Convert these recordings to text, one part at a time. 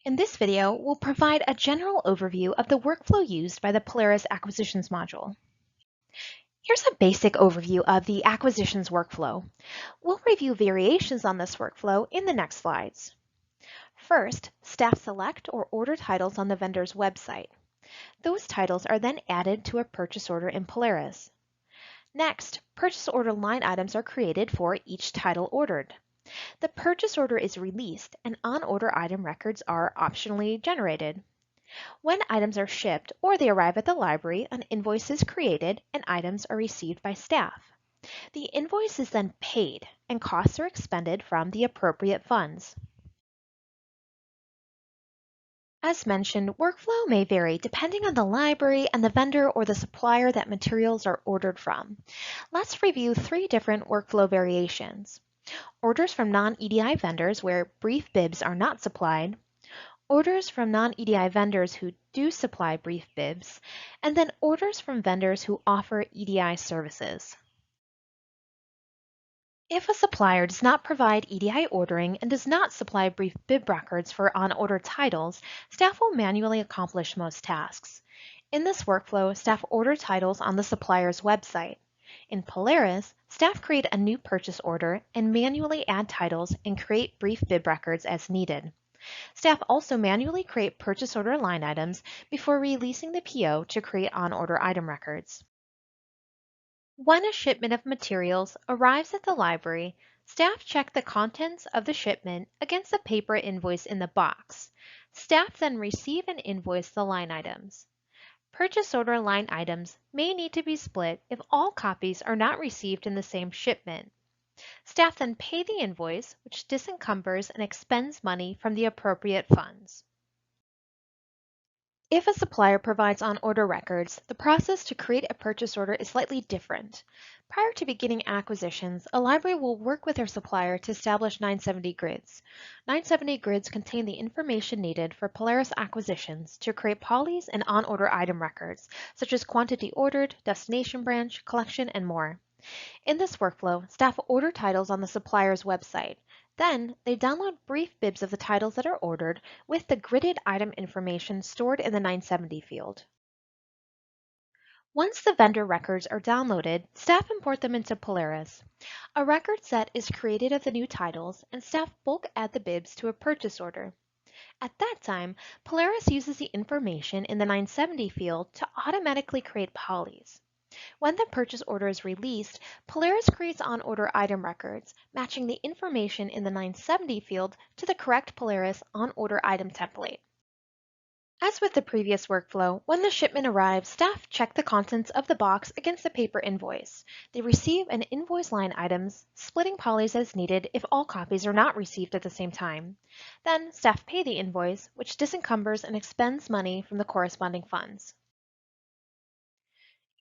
In this video, we'll provide a general overview of the workflow used by the Polaris Acquisitions module. Here's a basic overview of the acquisitions workflow. We'll review variations on this workflow in the next slides. First, staff select or order titles on the vendor's website. Those titles are then added to a purchase order in Polaris. Next, purchase order line items are created for each title ordered. The purchase order is released and on-order item records are optionally generated. When items are shipped or they arrive at the library, an invoice is created and items are received by staff. The invoice is then paid and costs are expended from the appropriate funds. As mentioned, workflow may vary depending on the library and the vendor or the supplier that materials are ordered from. Let's review 3 different workflow variations. Orders from non-EDI vendors where brief bibs are not supplied, orders from non-EDI vendors who do supply brief bibs, and then orders from vendors who offer EDI services. If a supplier does not provide EDI ordering and does not supply brief bib records for on-order titles, staff will manually accomplish most tasks. In this workflow, staff order titles on the supplier's website. In Polaris, staff create a new purchase order and manually add titles and create brief bib records as needed. Staff also manually create purchase order line items before releasing the PO to create on-order item records. When a shipment of materials arrives at the library, staff check the contents of the shipment against the paper invoice in the box. Staff then receive and invoice the line items. Purchase order line items may need to be split if all copies are not received in the same shipment. Staff then pay the invoice, which disencumbers and expends money from the appropriate funds. If a supplier provides on-order records, the process to create a purchase order is slightly different. Prior to beginning acquisitions, a library will work with their supplier to establish 970 grids. 970 grids contain the information needed for Polaris acquisitions to create polys and on-order item records, such as quantity ordered, destination branch, collection, and more. In this workflow, staff order titles on the supplier's website. Then, they download brief bibs of the titles that are ordered with the gridded item information stored in the 970 field. Once the vendor records are downloaded, staff import them into Polaris. A record set is created of the new titles, and staff bulk add the bibs to a purchase order. At that time, Polaris uses the information in the 970 field to automatically create polys. When the purchase order is released, Polaris creates on-order item records, matching the information in the 970 field to the correct Polaris on-order item template. As with the previous workflow, when the shipment arrives, staff check the contents of the box against the paper invoice. They receive and invoice line items, splitting polys as needed if all copies are not received at the same time. Then, staff pay the invoice, which disencumbers and expends money from the corresponding funds.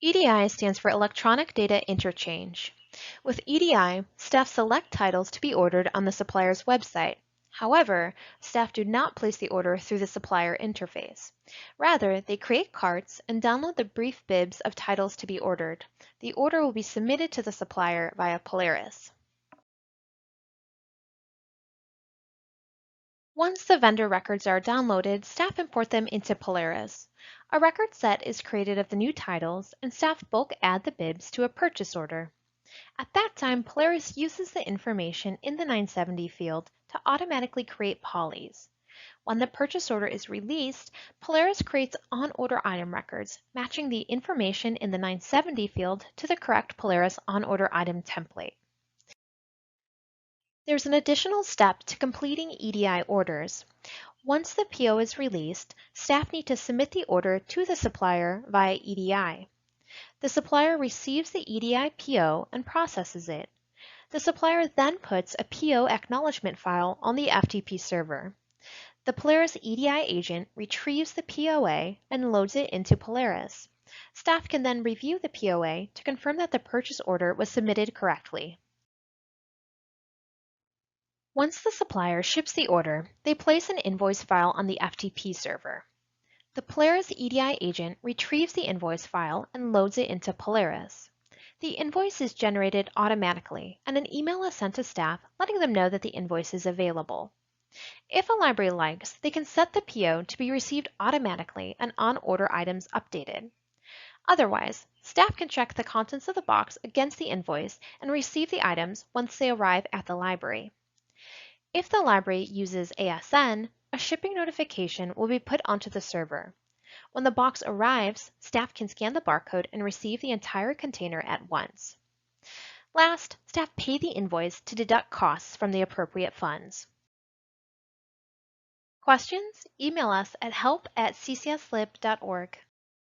EDI stands for Electronic Data Interchange. With EDI, staff select titles to be ordered on the supplier's website. However, staff do not place the order through the supplier interface. Rather, they create carts and download the brief bibs of titles to be ordered. The order will be submitted to the supplier via Polaris. Once the vendor records are downloaded, staff import them into Polaris. A record set is created of the new titles, and staff bulk add the bibs to a purchase order. At that time, Polaris uses the information in the 970 field to automatically create polys. When the purchase order is released, Polaris creates on-order item records, matching the information in the 970 field to the correct Polaris on-order item template. There's an additional step to completing EDI orders. Once the PO is released, staff need to submit the order to the supplier via EDI. The supplier receives the EDI PO and processes it. The supplier then puts a PO acknowledgement file on the FTP server. The Polaris EDI agent retrieves the POA and loads it into Polaris. Staff can then review the POA to confirm that the purchase order was submitted correctly. Once the supplier ships the order, they place an invoice file on the FTP server. The Polaris EDI agent retrieves the invoice file and loads it into Polaris. The invoice is generated automatically, and an email is sent to staff letting them know that the invoice is available. If a library likes, they can set the PO to be received automatically and on-order items updated. Otherwise, staff can check the contents of the box against the invoice and receive the items once they arrive at the library. If the library uses ASN, a shipping notification will be put onto the server. When the box arrives, staff can scan the barcode and receive the entire container at once. Last, staff pay the invoice to deduct costs from the appropriate funds. Questions? Email us at help@ccslib.org.